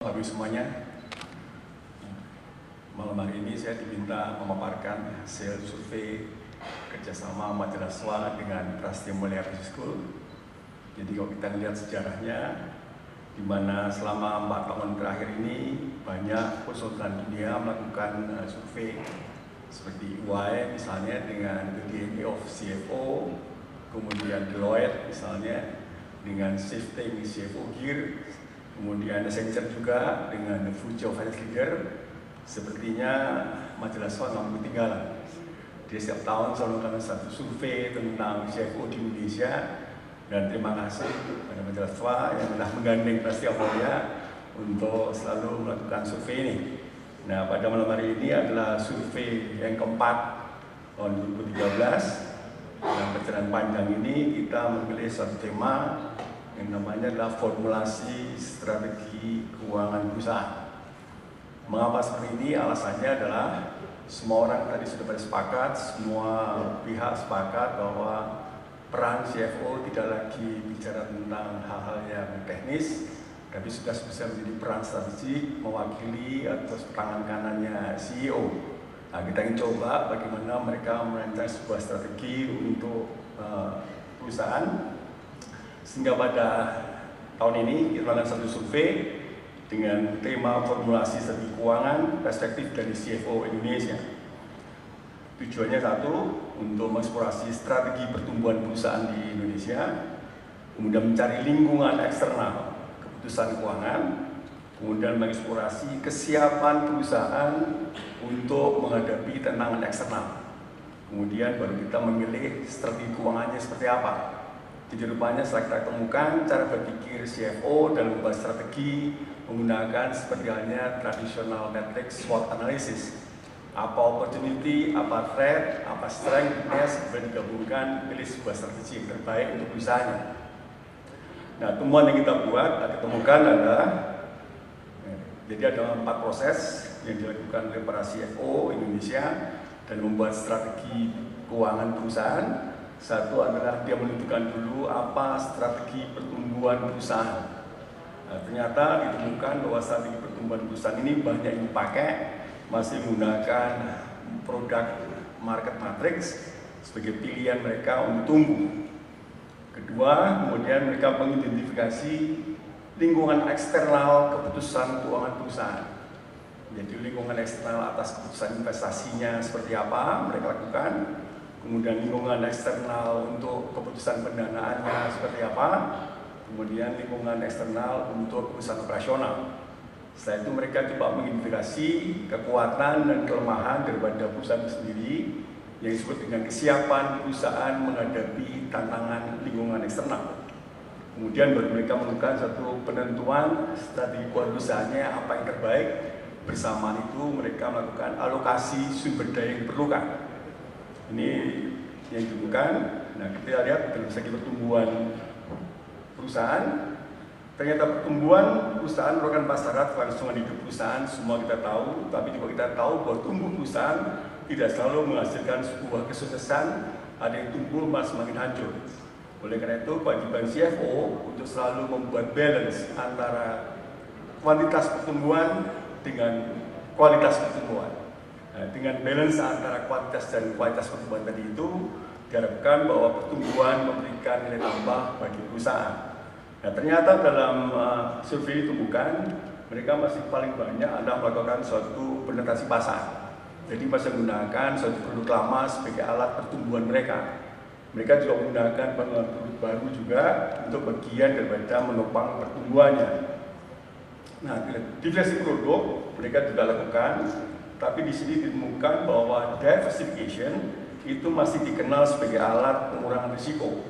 Bapak semuanya, malam hari ini saya diminta memaparkan hasil survei kerjasama Majalah SWA dengan Prasetya Mulia Business School. Jadi kalau kita lihat sejarahnya, di mana selama 4 tahun terakhir ini banyak konsultan dunia melakukan survei seperti EY misalnya dengan the DNA of CFO, kemudian Deloitte misalnya dengan Shifting CFO Gear, kemudian Accenture juga dengan The Future of Finance Leader. Sepertinya Majalah SWA nggak mau ketinggalan. Dia setiap tahun selalu melakukan satu survei tentang CFO di Indonesia. Dan terima kasih kepada Majalah SWA yang telah menggandeng Prasetya Mulia untuk selalu melakukan survei ini. Nah, pada malam hari ini adalah survei yang keempat tahun 2013. Dalam perjalanan panjang ini kita memilih satu tema yang namanya adalah formulasi strategi keuangan perusahaan. Mengapa seperti ini? Alasannya adalah semua orang tadi sudah pada sepakat, semua pihak sepakat bahwa peran CFO tidak lagi bicara tentang hal-hal yang teknis, tapi sudah bisa menjadi peran strategik mewakili atau tangan kanannya CEO. Nah, kita ingin coba bagaimana mereka merancang sebuah strategi untuk perusahaan. Sehingga pada tahun ini kita melakukan satu survei dengan tema formulasi strategi keuangan perspektif dari CFO Indonesia. Tujuannya satu, untuk mengeksplorasi strategi pertumbuhan perusahaan di Indonesia, kemudian mencari lingkungan eksternal keputusan keuangan, kemudian mengeksplorasi kesiapan perusahaan untuk menghadapi tantangan eksternal. Kemudian baru kita memilih strategi keuangannya seperti apa. Jadi rupanya setelah kita temukan cara berpikir CFO dalam membuat strategi menggunakan seperti halnya tradisional matrix SWOT analysis. Apa opportunity, apa threat, apa strength, kemudian digabungkan pilih sebuah strategi yang terbaik untuk perusahaannya. Nah, temuan yang kita buat, kita temukan adalah jadi ada 4 proses yang dilakukan oleh para CFO Indonesia dan membuat strategi keuangan perusahaan. Satu adalah dia menentukan dulu apa strategi pertumbuhan perusahaan. Nah, ternyata ditemukan bahwa strategi pertumbuhan perusahaan ini banyak yang dipakai, masih menggunakan produk market matrix sebagai pilihan mereka untuk tumbuh. Kedua, kemudian mereka mengidentifikasi lingkungan eksternal keputusan keuangan perusahaan. Jadi lingkungan eksternal atas keputusan investasinya seperti apa mereka lakukan. Kemudian lingkungan eksternal untuk keputusan pendanaannya seperti apa, kemudian lingkungan eksternal untuk keputusan operasional. Setelah itu mereka coba mengidentifikasi kekuatan dan kelemahan daripada perusahaan itu sendiri yang disebut dengan kesiapan perusahaan menghadapi tantangan lingkungan eksternal. Kemudian baru mereka melakukan satu penentuan strategi keuangan perusahaannya apa yang terbaik. Bersamaan itu mereka melakukan alokasi sumber daya yang diperlukan. Ini yang ditemukan. Nah, kita lihat dalam segi pertumbuhan perusahaan, ternyata pertumbuhan perusahaan merupakan syarat kelangsungan hidup perusahaan. Semua kita tahu, tapi juga kita tahu bahwa tumbuh perusahaan tidak selalu menghasilkan sebuah kesuksesan. Ada yang tumbuh malah semakin hancur. Oleh karena itu, kewajiban CFO untuk selalu membuat balance antara kuantitas pertumbuhan dengan kualitas pertumbuhan. Nah, dengan balance antara kuantitas dan kualitas pertumbuhan tadi itu diharapkan bahwa pertumbuhan memberikan nilai tambah bagi perusahaan. Nah, ternyata dalam survei ditemukan mereka masih paling banyak adalah melakukan suatu penetrasi pasar. Jadi masih menggunakan suatu produk lama sebagai alat pertumbuhan mereka. Mereka juga menggunakan produk baru juga untuk bagian daripada menopang pertumbuhannya. Nah, diversifikasi produk mereka juga lakukan. Tapi di sini ditemukan bahwa diversification itu masih dikenal sebagai alat pengurangan risiko.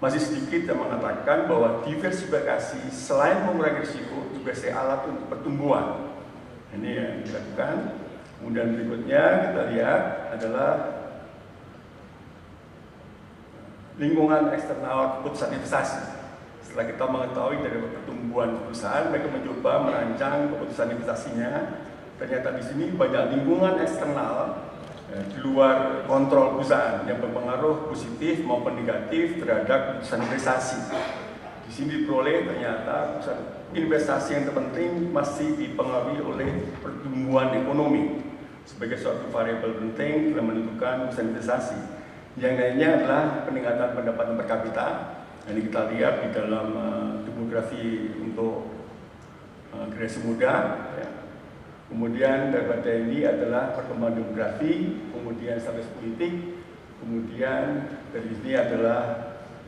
Masih sedikit yang mengatakan bahwa diversifikasi selain mengurangi risiko juga sebagai alat untuk pertumbuhan. Ini yang dilakukan. Kemudian berikutnya kita lihat adalah lingkungan eksternal keputusan investasi. Setelah kita mengetahui dari pertumbuhan perusahaan, mereka mencoba merancang keputusan investasinya. Ternyata di sini banyak lingkungan eksternal di luar kontrol perusahaan yang berpengaruh positif maupun negatif terhadap keputusan investasi. Di Di sini diperoleh ternyata pusat investasi yang terpenting masih dipengaruhi oleh pertumbuhan ekonomi sebagai suatu variabel penting dalam menentukan pusat investasi. Yang lainnya adalah peningkatan pendapatan per kapita. Ini kita lihat di dalam demografi untuk generasi muda. Ya. Kemudian daripada ini adalah perkembangan demografi, kemudian status politik, kemudian dari sini adalah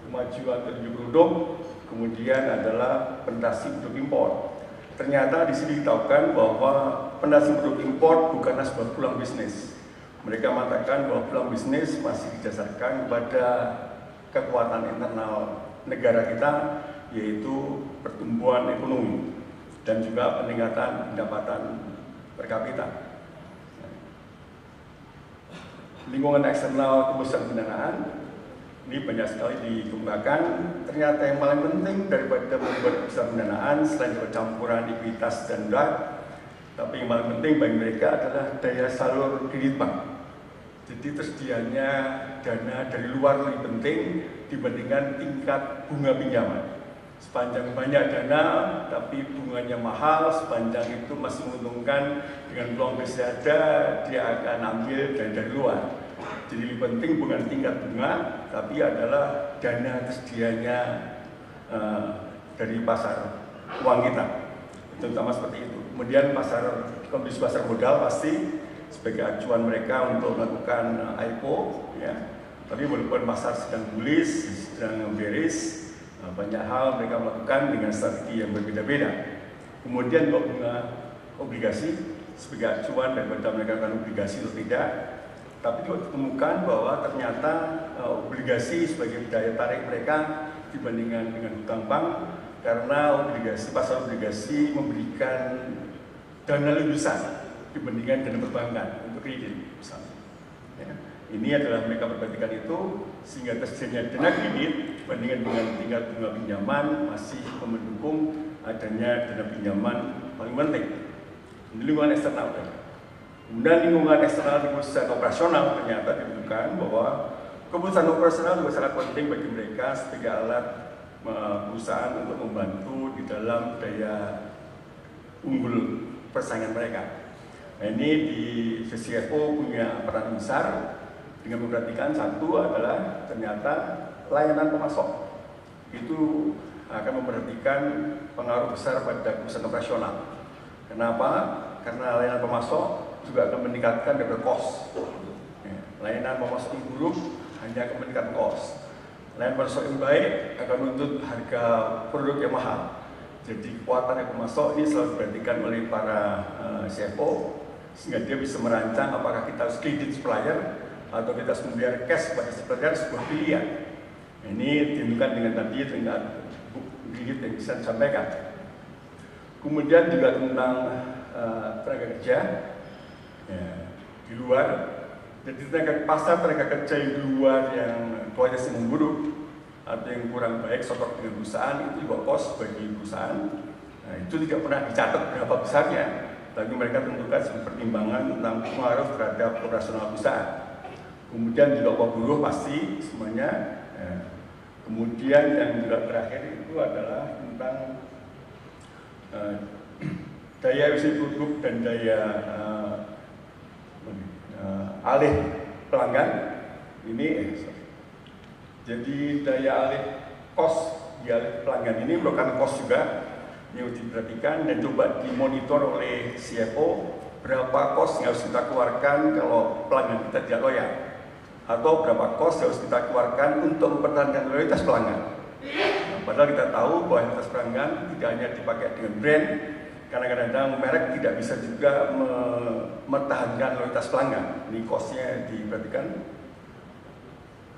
kemajuan teknologi produk, kemudian adalah penetrasi produk impor. Ternyata di sini ditahukan bahwa penetrasi produk impor bukanlah sebuah peluang bisnis. Mereka mengatakan bahwa peluang bisnis masih didasarkan kepada kekuatan internal negara kita, yaitu pertumbuhan ekonomi dan juga peningkatan pendapatan per kapita. Lingkungan eksternal keputusan pendanaan ini banyak sekali dikemukakan. Ternyata yang paling penting daripada membuat keputusan pendanaan selain campuran likuiditas dan dolar, tapi yang paling penting bagi mereka adalah daya salur kredit bank. Jadi tersedianya dana dari luar lebih penting dibandingkan tingkat bunga pinjaman. Sepanjang banyak dana, tapi bunganya mahal, sepanjang itu masih menguntungkan dengan peluang bisnis ada, dia akan ambil dari luar. Jadi lebih penting bukan tingkat bunga, tapi adalah dana tersedianya dari pasar uang kita. Terutama seperti itu. Kemudian kondisi pasar modal pasti sebagai acuan mereka untuk melakukan IPO, ya. Tapi walaupun pasar sedang bullish, sedang bearish, banyak hal mereka melakukan dengan strategi yang berbeda-beda. Kemudian bunga obligasi sebagai acuan daripada mereka akan obligasi atau tidak. Tapi juga ditemukan bahwa ternyata obligasi sebagai daya tarik mereka dibandingkan dengan hutang bank, karena pasar obligasi memberikan dana lebih besar dibandingkan dana perbankan untuk kredit misalnya. Ya. Ini adalah mereka perbandingkan itu sehingga tersedianya dana kredit dibandingkan dengan tingkat bunga pinjaman masih mendukung adanya dana pinjaman paling penting. Ini lingkungan eksternal. Kemudian lingkungan eksternal di keputusan operasional ternyata ditentukan bahwa keputusan operasional juga sangat penting bagi mereka sebagai alat perusahaan untuk membantu di dalam daya unggul persaingan mereka. Nah, ini di CFO punya peran besar dengan memperhatikan satu adalah ternyata layanan pemasok itu akan memperhatikan pengaruh besar pada keputusan operasional. Kenapa? Karena layanan pemasok juga akan meningkatkan daripada cost. Layanan pemasok yang buruk hanya akan meningkatkan cost. Layanan pemasok yang baik akan menuntut harga produk yang mahal. Jadi kekuatan yang pemasok ini selalu diperhatikan oleh para CFO sehingga dia bisa merancang apakah kita harus kredit supplier atau kita harus membayar cash kepada supplier, sebuah pilihan. Ini ditentukan dengan tadi dengan kredit yang bisa disampaikan. Kemudian juga tentang tenaga kerja ya, di luar. Jadi pasar tenaga kerja yang di luar yang kualitasnya memburuk atau yang kurang baik sosok dengan perusahaan itu juga kos bagi perusahaan. Nah, itu tidak pernah dicatat berapa besarnya, tapi mereka tentukan sebagai pertimbangan tentang pengaruh terhadap operasional perusahaan. Kemudian juga upah buruh pasti semuanya. Ya. Kemudian yang juga terakhir itu adalah tentang daya isi produk dan daya alih pelanggan. Jadi daya alih kos di alih pelanggan ini merupakan kos juga yang diperhatikan dan coba dimonitor oleh CFO berapa kos yang harus kita keluarkan kalau pelanggan kita tidak loyal, atau berapa kos yang harus kita keluarkan untuk mempertahankan loyalitas pelanggan. Nah, padahal kita tahu bahwa loyalitas pelanggan tidak hanya dipakai dengan brand, karena kadang-kadang merek tidak bisa juga mempertahankan loyalitas pelanggan. Ini kosnya diperhatikan.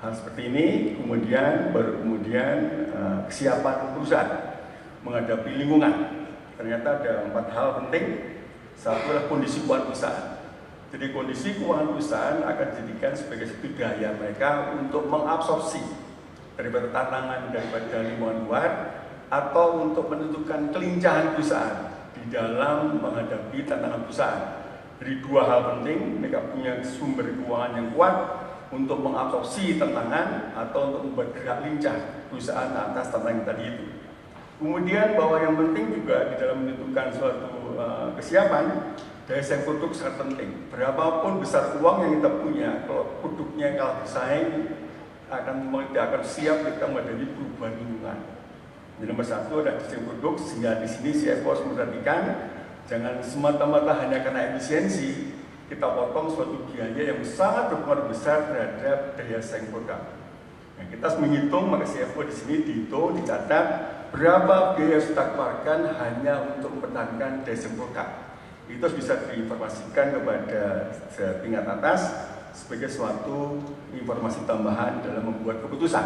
Hal seperti ini kemudian kesiapan perusahaan menghadapi lingkungan. Ternyata ada 4 hal penting. Satu adalah kondisi keuangan perusahaan. Jadi kondisi keuangan perusahaan akan dijadikan sebagai satu daya mereka untuk mengabsorpsi daripada tantangan daripada lingkungan luar atau untuk menentukan kelincahan perusahaan di dalam menghadapi tantangan perusahaan. Dari 2 hal penting, mereka punya sumber keuangan yang kuat untuk mengabsorpsi tantangan atau untuk membuat gerak lincah perusahaan atas tantangan tadi itu. Kemudian bahwa yang penting juga di dalam menentukan suatu kesiapan, daya saing produk sangat penting. Berapapun besar uang yang kita punya, kalau produknya kalah bersaing, tidak akan siap kita menghadapi perubahan lingkungan. Jadi nomor satu adalah desain produk, sehingga di sini CFO harus memperhatikan jangan semata-mata hanya karena efisiensi kita potong suatu biaya yang sangat berpengaruh besar terhadap daya saing produk. Nah, kita harus menghitung, maka CFO di sini dihitung, dicatat berapa biaya yang kita keluarkan hanya untuk mempertahankan daya saing produk. Itu harus bisa diinformasikan kepada tingkat atas sebagai suatu informasi tambahan dalam membuat keputusan.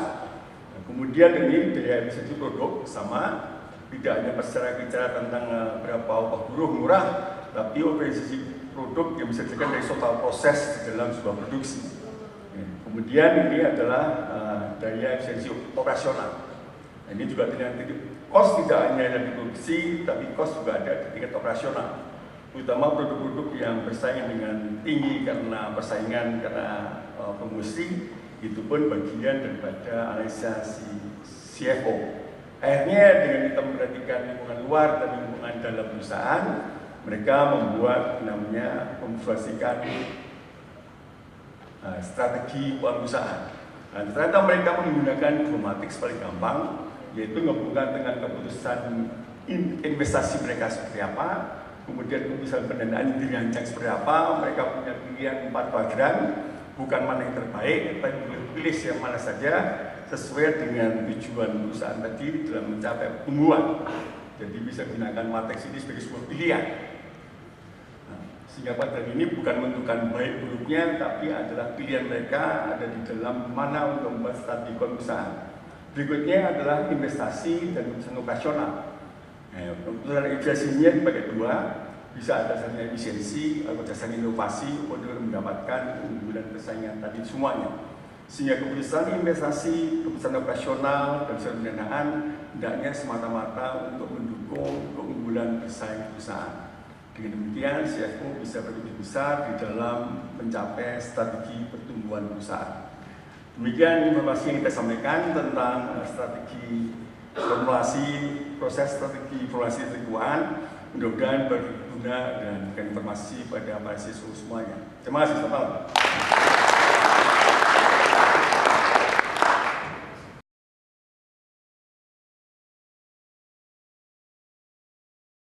Nah, kemudian ini daya efisiensi produk sama, tidak hanya bicara tentang berapa upah buruh murah, tapi efisiensi produk yang bisa dikatakan dari total proses di dalam sebuah produksi. Kemudian ini adalah daya efisiensi operasional. Nah, ini juga cost tidak hanya ada di produksi, tapi cost juga ada di tingkat operasional. Terutama produk-produk yang bersaing dengan tinggi karena persaingan, karena promosi, itu pun bagian daripada analisa si CFO. Akhirnya dengan kita memperhatikan lingkungan luar dan lingkungan dalam perusahaan, mereka membuat namanya memvisualisasikan strategi perusahaan. Nah, ternyata mereka menggunakan Growmatrix paling gampang, yaitu menghubungkan dengan keputusan investasi mereka seperti apa, kemudian keputusan pendanaan dirancang seperti apa. Mereka punya pilihan 4 kuadran, bukan mana yang terbaik, tapi pilih yang mana saja sesuai dengan tujuan perusahaan tadi dalam mencapai pertumbuhan. Jadi bisa gunakan matriks ini sebagai sebuah pilihan. Sehingga pada ini bukan menentukan baik buruknya, tapi adalah pilihan mereka ada di dalam mana untuk membuat strategi perusahaan. Berikutnya adalah investasi dan keputusan operasional. Keputusan efisiensinya dibagi dua, bisa ada dasarnya efisiensi atau dasarnya inovasi untuk mendapatkan keunggulan persaingan tadi semuanya. Sehingga keputusan investasi, keputusan operasional, dan keputusan pendanaan hendaknya semata-mata untuk mendukung keunggulan bersaing perusahaan. Dengan demikian, CFO bisa berkontribusi besar di dalam mencapai strategi pertumbuhan perusahaan. Demikian informasi yang kita sampaikan tentang strategi formulasi, proses strategi formulasi keuangan. Mudah-mudahan berguna dan memberikan informasi pada para siswa semuanya. Terima kasih, selamat malam.